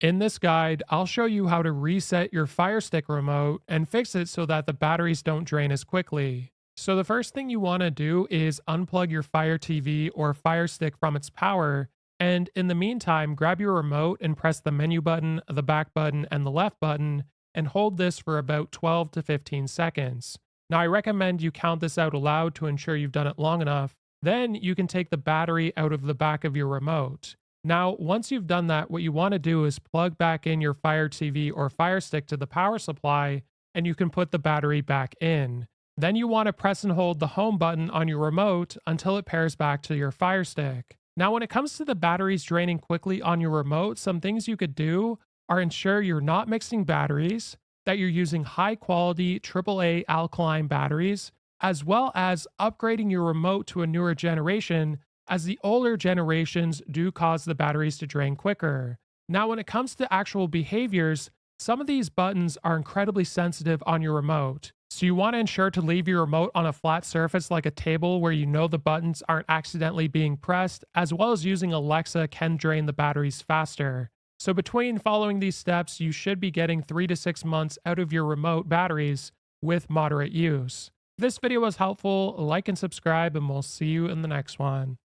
In this guide, I'll show you how to reset your Firestick remote and fix it so that the batteries don't drain as quickly. So the first thing you want to do is unplug your Fire TV or Firestick from its power, and in the meantime, grab your remote and press the menu button, the back button, and the left button, and hold this for about 12 to 15 seconds. Now I recommend you count this out aloud to ensure you've done it long enough. Then you can take the battery out of the back of your remote. Now, once you've done that, what you want to do is plug back in your Fire TV or Fire Stick to the power supply, and you can put the battery back in. Then you want to press and hold the home button on your remote until it pairs back to your Fire Stick. Now, when it comes to the batteries draining quickly on your remote, some things you could do are ensure you're not mixing batteries, that you're using high quality AAA alkaline batteries, as well as upgrading your remote to a newer generation, as the older generations do cause the batteries to drain quicker. Now, when it comes to actual behaviors, some of these buttons are incredibly sensitive on your remote. So you want to ensure to leave your remote on a flat surface like a table where you know the buttons aren't accidentally being pressed, as well as using Alexa can drain the batteries faster. So between following these steps, you should be getting 3 to 6 months out of your remote batteries with moderate use. If this video was helpful, like and subscribe, and we'll see you in the next one.